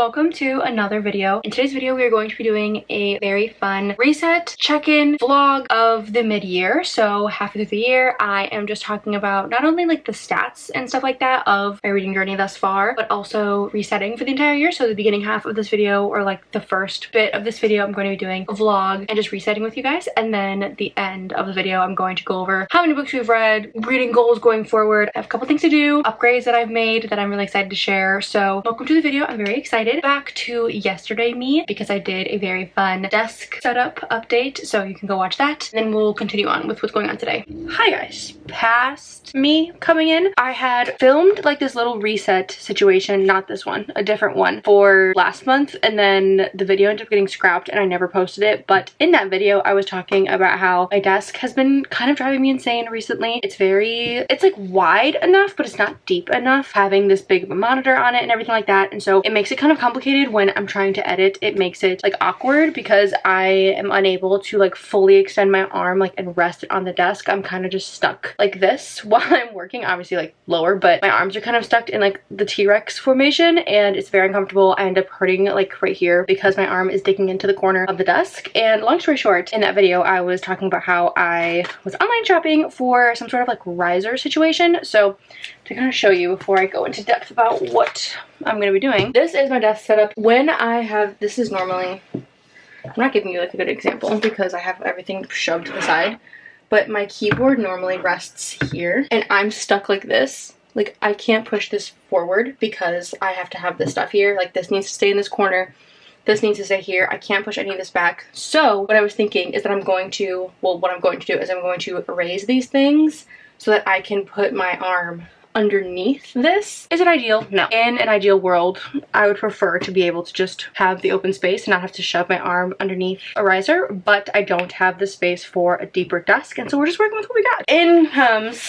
welcome to another video. In today's video we are going to be doing a very fun reset check-in vlog of the mid-year. So halfway through the year I am just talking about not only like the stats and stuff like that of my reading journey thus far, but also resetting for the entire year. So the beginning half of this video, or like the first bit of this video, I'm going to be doing a vlog and just resetting with you guys, and then at the end of the video I'm going to go over how many books we've read, reading goals going forward. I have a couple things to do, upgrades that I've made that I'm really excited to share. So welcome to the video. I'm very excited. Back to yesterday me, because I did a very fun desk setup update, so you can go watch that, and then we'll continue on with what's going on today. Hi guys. Past me coming in, I had filmed like this little reset situation, not this one, a different one, for last month, and then the video ended up getting scrapped and I never posted it. But in that video I was talking about how my desk has been kind of driving me insane recently. It's like wide enough, but it's not deep enough, having this big of a monitor on it and everything like that, and so it makes it kind of complicated when I'm trying to edit. It makes it like awkward because I am unable to like fully extend my arm like and rest it on the desk. I'm kind of just stuck like this while I'm working, obviously like lower, but my arms are kind of stuck in like the T-Rex formation and it's very uncomfortable. I end up hurting like right here because my arm is digging into the corner of the desk. And long story short, in that video I was talking about how I was online shopping for some sort of like riser situation. So to kind of show you before I go into depth about what I'm going to be doing, this is my desk setup. When I have, this is normally, I'm not giving you like a good example because I have everything shoved to the side, but my keyboard normally rests here and I'm stuck like this. Like I can't push this forward because I have to have this stuff here. Like this needs to stay in this corner. This needs to stay here. I can't push any of this back. So what I was thinking is that what I'm going to raise these things so that I can put my arm underneath this. Is it ideal? No. In an ideal world, I would prefer to be able to just have the open space and not have to shove my arm underneath a riser, but I don't have the space for a deeper desk, and so we're just working with what we got. In comes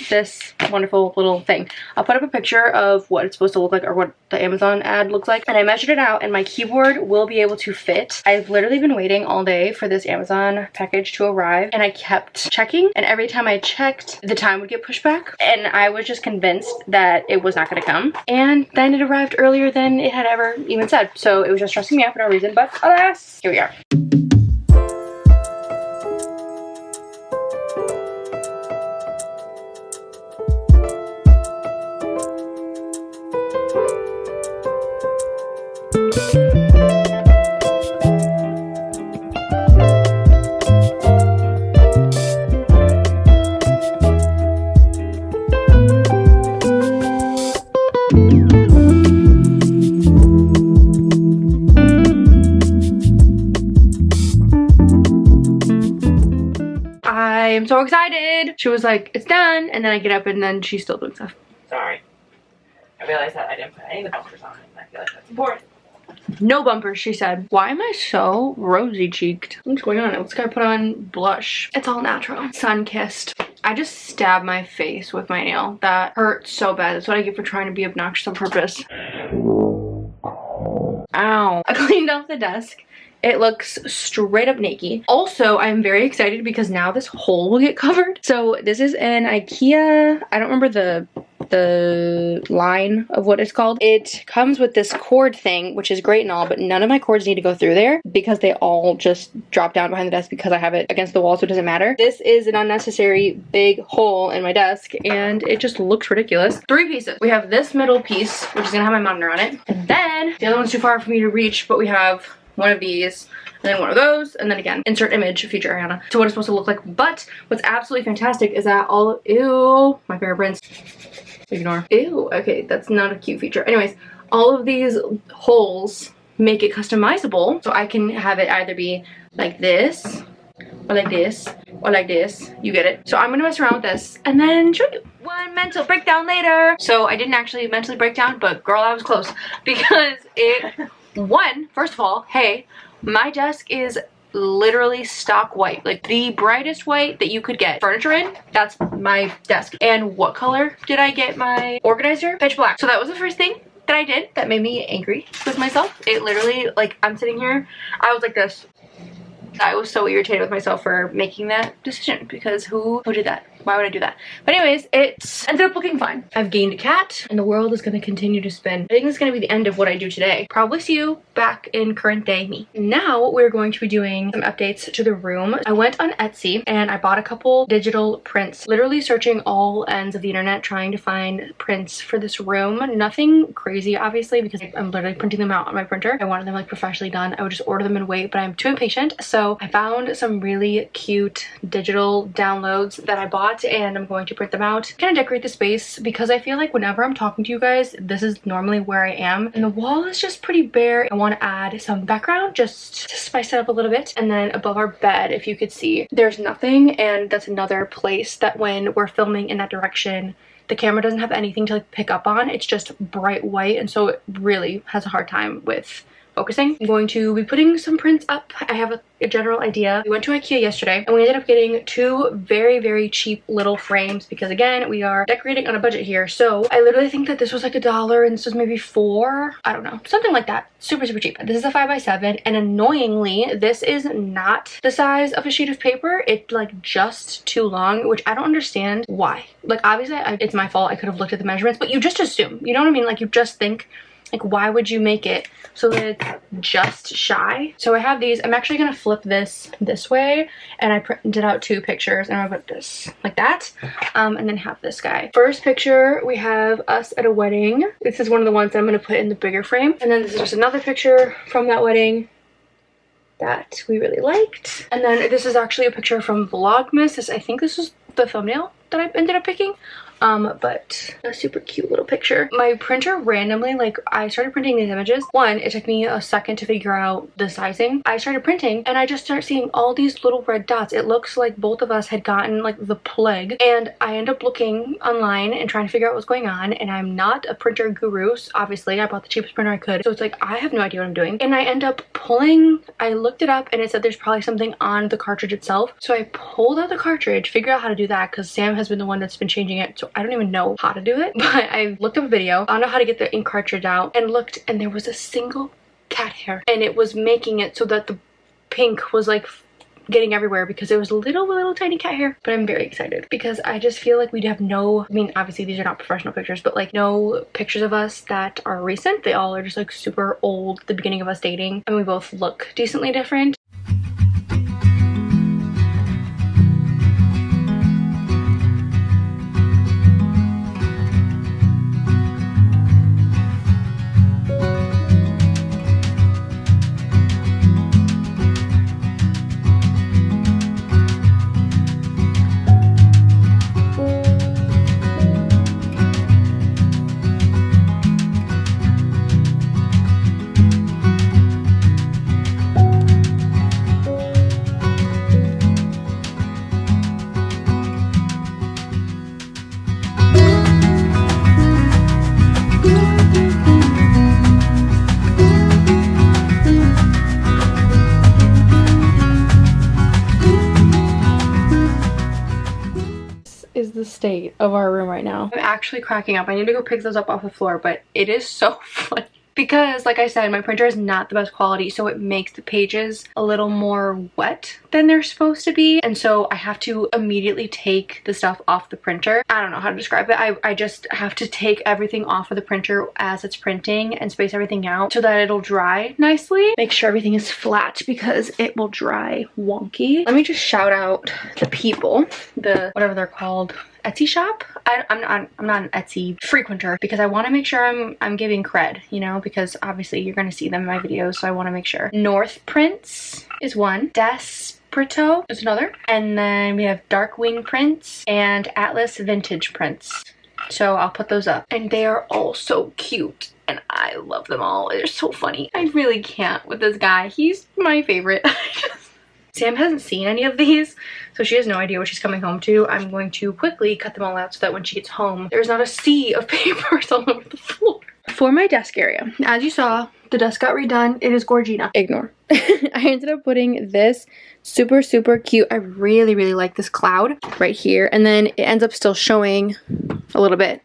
this wonderful little thing. I'll put up a picture of what it's supposed to look like, or what the Amazon ad looks like, and I measured it out and my keyboard will be able to fit. I've literally been waiting all day for this Amazon package to arrive, and I kept checking, and every time I checked the time would get pushed back, and I was just convinced that it was not going to come, and then it arrived earlier than it had ever even said. So it was just stressing me out for no reason, but alas, here we are. I'm so excited. She was like, it's done, and then I get up and then she's still doing stuff. Sorry. I realized that I didn't put any of the bumpers on it, and I feel like that's important. No bumpers, she said. Why am I so rosy cheeked? What's going on? Let's gotta put on blush. It's all natural. Sun-kissed. I just stabbed my face with my nail. That hurt so bad. That's what I get for trying to be obnoxious on purpose. Ow. I cleaned off the desk. It looks straight up naked. Also, I'm very excited because now this hole will get covered. So this is an IKEA, I don't remember the line of what it's called. It comes with this cord thing, which is great and all, but none of my cords need to go through there because they all just drop down behind the desk because I have it against the wall, so it doesn't matter. This is an unnecessary big hole in my desk and it just looks ridiculous. 3 pieces. We have this middle piece, which is gonna have my monitor on it. And then the other one's too far for me to reach, but we have one of these, and then one of those, and then again, insert image, feature Ariana, to what it's supposed to look like. But what's absolutely fantastic is that all, ew, my fingerprints, ignore. Ew, okay, that's not a cute feature. Anyways, all of these holes make it customizable, so I can have it either be like this, or like this, or like this, you get it. So I'm gonna mess around with this, and then show you. One mental breakdown later. So I didn't actually mentally break down, but girl, I was close, because first of all, hey, my desk is literally stock white, like the brightest white that you could get furniture in. That's my desk. And what color did I get my organizer? Pitch black. So that was the first thing that I did that made me angry with myself. It literally, like, I'm sitting here, I was like this. I was so irritated with myself for making that decision because who did that? why would I do that? But anyways, it ended up looking fine. I've gained a cat and the world is going to continue to spin. I think this is going to be the end of what I do today. Probably see you back in current day me. Now we're going to be doing some updates to the room. I went on Etsy and I bought a couple digital prints, literally searching all ends of the internet trying to find prints for this room. Nothing crazy obviously because I'm literally printing them out on my printer. I wanted them like professionally done. I would just order them and wait, but I'm too impatient. So I found some really cute digital downloads that I bought and I'm going to print them out. Kind of decorate the space because I feel like whenever I'm talking to you guys, this is normally where I am and the wall is just pretty bare. I want to add some background just to spice it up a little bit. And then above our bed, if you could see, there's nothing, and that's another place that when we're filming in that direction, the camera doesn't have anything to like pick up on. It's just bright white, and so it really has a hard time with focusing. I'm going to be putting some prints up. I have a general idea. We went to IKEA yesterday and we ended up getting two very cheap little frames because again, we are decorating on a budget here. So I literally think that this was like $1 and this was maybe $4. I don't know, something like that. Super cheap. This is a 5x7 and annoyingly, this is not the size of a sheet of paper. It's like just too long, which I don't understand why. Like obviously it's my fault. I could have looked at the measurements, but you just assume, you know what I mean? Like you just think, like why would you make it so that it's just shy? So I have these. I'm actually gonna flip this way and I printed out 2 pictures and I'll put this like that and then have this guy. First picture, we have us at a wedding. This is one of the ones that I'm gonna put in the bigger frame, and then this is just another picture from that wedding that we really liked. And then this is actually a picture from Vlogmas. I think this was the thumbnail that I ended up picking. But a super cute little picture. My printer randomly, like I started printing these images. One, it took me a second to figure out the sizing. I started printing and I just started seeing all these little red dots. It looks like both of us had gotten like the plague, and I end up looking online and trying to figure out what's going on, and I'm not a printer guru. So obviously I bought the cheapest printer I could, so it's like I have no idea what I'm doing, and I end up pulling, I looked it up and it said there's probably something on the cartridge itself. So I pulled out the cartridge, figured out how to do that because Sam has been the one that's been changing it, so I don't even know how to do it, but I looked up a video, found out how to get the ink cartridge out, and looked, and there was a single cat hair, and it was making it so that the pink was like getting everywhere because it was little tiny cat hair. But I'm very excited because I just feel like we'd have no, I mean obviously these are not professional pictures, but like no pictures of us that are recent. They all are just like super old, the beginning of us dating, and we both look decently different. Is the state of our room right now. I'm actually cracking up. I need to go pick those up off the floor, but it is so funny because like I said, my printer is not the best quality, so it makes the pages a little more wet than they're supposed to be, and so I have to immediately take the stuff off the printer. I don't know how to describe it. I just have to take everything off of the printer as it's printing and space everything out so that it'll dry nicely. Make sure everything is flat because it will dry wonky. Let me just shout out the people, the whatever they're called, Etsy shop. I'm not an Etsy frequenter because I want to make sure I'm giving cred, you know, because obviously you're going to see them in my videos, so I want to make sure. North Prints is one, Desperito is another, and then we have Darkwing Prints and Atlas Vintage Prints. So I'll put those up, and they are all so cute and I love them all. They're so funny. I really can't with this guy. He's my favorite. Sam hasn't seen any of these, so she has no idea what she's coming home to. I'm going to quickly cut them all out so that when she gets home, there's not a sea of papers all over the floor. For my desk area, as you saw, the desk got redone. It is Gorgina. Ignore. I ended up putting this super cute. I really like this cloud right here, and then it ends up still showing a little bit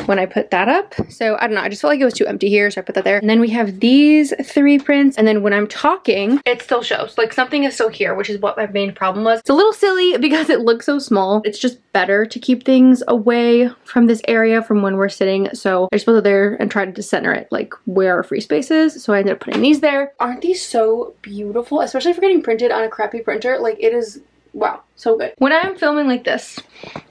when I put that up. So I don't know, I just felt like it was too empty here, so I put that there. And then we have these 3 prints, and then when I'm talking, it still shows. Like something is still here, which is what my main problem was. It's a little silly because it looks so small. It's just better to keep things away from this area from when we're sitting. So I just put it there and tried to center it like where our free space is. So I ended up putting these there. Aren't these so beautiful? Especially for getting printed on a crappy printer. Like it is, wow, so good. When I'm filming like this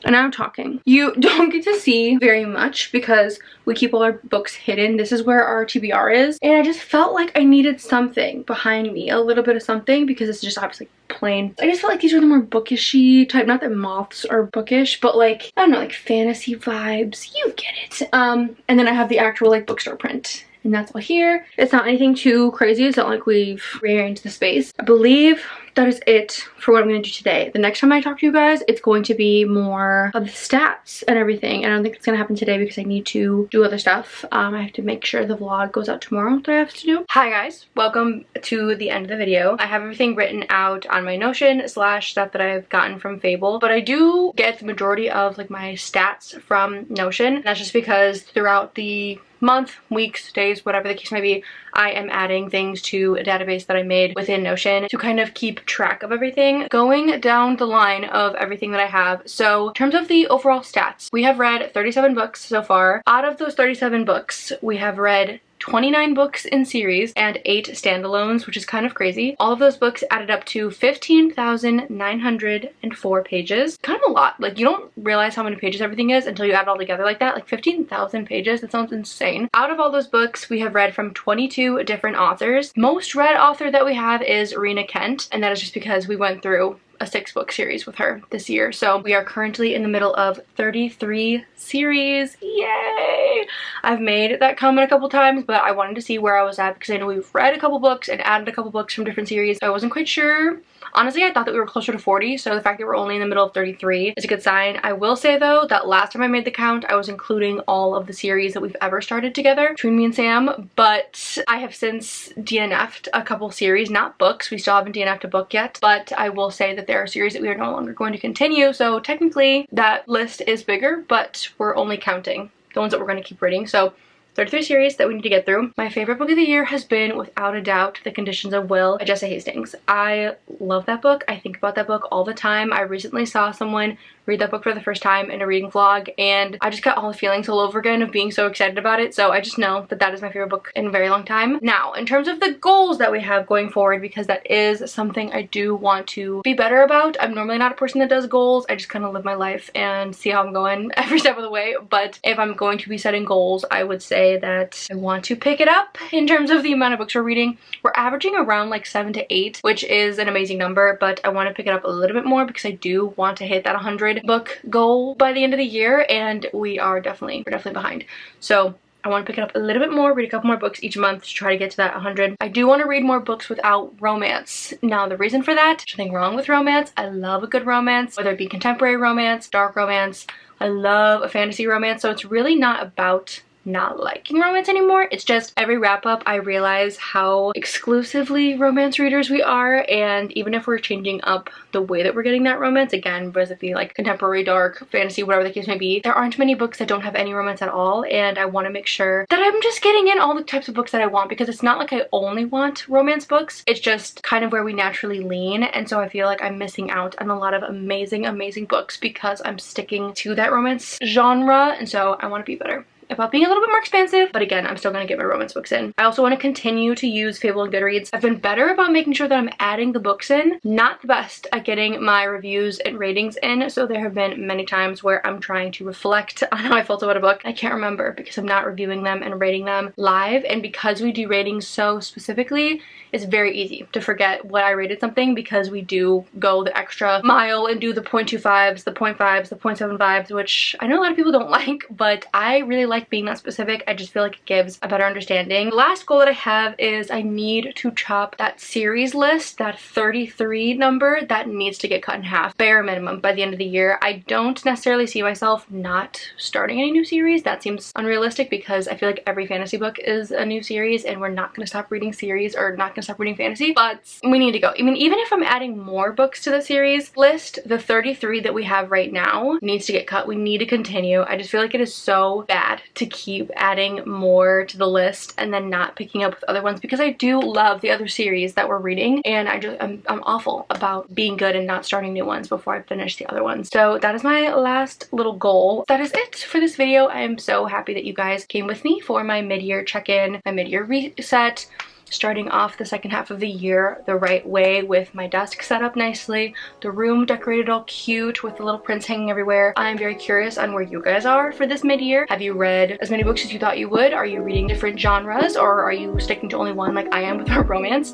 and I'm talking, you don't get to see very much because we keep all our books hidden. This is where our TBR is. And I just felt like I needed something behind me, a little bit of something, because it's just obviously plain. I just felt like these were the more bookishy type, not that moths are bookish, but like, I don't know, like fantasy vibes. You get it. And then I have the actual like bookstore print. And that's all here. It's not anything too crazy. It's not like we've rearranged the space. I believe that is it for what I'm going to do today. The next time I talk to you guys, it's going to be more of the stats and everything. And I don't think it's going to happen today because I need to do other stuff. I have to make sure the vlog goes out tomorrow that I have to do. Hi guys, welcome to the end of the video. I have everything written out on my Notion / stuff that I've gotten from Fable. But I do get the majority of like my stats from Notion. That's just because throughout the month, weeks, days, whatever the case may be, I am adding things to a database that I made within Notion to kind of keep track of everything, going down the line of everything that I have. So in terms of the overall stats, we have read 37 books so far. Out of those 37 books, we have read 29 books in series and 8 standalones, which is kind of crazy. All of those books added up to 15,904 pages. Kind of a lot. Like you don't realize how many pages everything is until you add it all together like that. Like 15,000 pages, that sounds insane. Out of all those books, we have read from 22 different authors. Most read author that we have is Rena Kent, and that is just because we went through a 6-book series with her this year. So we are currently in the middle of 33 series. Yay! I've made that comment a couple times, but I wanted to see where I was at because I know we've read a couple books and added a couple books from different series. I wasn't quite sure. Honestly, I thought that we were closer to 40, so the fact that we're only in the middle of 33 is a good sign. I will say though that last time I made the count, I was including all of the series that we've ever started together between me and Sam, but I have since DNF'd a couple series, not books. We still haven't DNF'd a book yet, but I will say that there are series that we are no longer going to continue, so technically that list is bigger, but we're only counting the ones that we're going to keep reading. So 33 series that we need to get through. My favorite book of the year has been, without a doubt, The Conditions of Will by Jessa Hastings. I love that book. I think about that book all the time. I recently saw someone read that book for the first time in a reading vlog, and I just got all the feelings all over again of being so excited about it. So I just know that that is my favorite book in a very long time. Now, in terms of the goals that we have going forward, because that is something I do want to be better about. I'm normally not a person that does goals. I just kind of live my life and see how I'm going every step of the way. But if I'm going to be setting goals, I would say that I want to pick it up in terms of the amount of books we're reading. We're averaging around like 7 to 8, which is an amazing number, but I want to pick it up a little bit more because I do want to hit that 100 book goal by the end of the year, and we're definitely behind. So I want to pick it up a little bit more, read a couple more books each month to try to get to that 100. I do want to read more books without romance. Now, the reason for that, there's nothing wrong with romance. I love a good romance, whether it be contemporary romance, dark romance. I love a fantasy romance, so it's really not about not liking romance anymore. It's just every wrap up I realize how exclusively romance readers we are, and even if we're changing up the way that we're getting that romance, again, whether it be like contemporary, dark, fantasy, whatever the case may be, there aren't many books that don't have any romance at all, and I want to make sure that I'm just getting in all the types of books that I want, because it's not like I only want romance books. It's just kind of where we naturally lean, and so I feel like I'm missing out on a lot of amazing books because I'm sticking to that romance genre, and so I want to be better about being a little bit more expansive, but again, I'm still going to get my romance books in. I also want to continue to use Fable and Goodreads. I've been better about making sure that I'm adding the books in, not the best at getting my reviews and ratings in, so there have been many times where I'm trying to reflect on how I felt about a book. I can't remember because I'm not reviewing them and rating them live, and because we do ratings so specifically, it's very easy to forget what I rated something because we do go the extra mile and do the 0.25s, the 0.5s, the 0.75s, which I know a lot of people don't like, but I really like being that specific. I just feel like it gives a better understanding. The last goal that I have is I need to chop that series list, that 33 number, that needs to get cut in half, bare minimum, by the end of the year. I don't necessarily see myself not starting any new series. That seems unrealistic because I feel like every fantasy book is a new series and we're not going to stop reading series or not going to stop reading fantasy, but we need to go. I mean, even if I'm adding more books to the series list, the 33 that we have right now needs to get cut. We need to continue. I just feel like it is so bad to keep adding more to the list and then not picking up with other ones, because I do love the other series that we're reading, and I'm awful about being good and not starting new ones before I finish the other ones. So that is my last little goal. That is it for this video. I am so happy that you guys came with me for my mid-year check-in, my mid-year reset, starting off the second half of the year the right way with my desk set up nicely, the room decorated all cute with the little prints hanging everywhere. I'm very curious on where you guys are for this mid-year. Have you read as many books as you thought you would? Are you reading different genres, or are you sticking to only one like I am with our romance?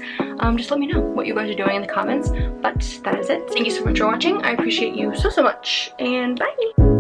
Just let me know what you guys are doing in the comments. But that is it. Thank you so much for watching. I appreciate you so much, and bye!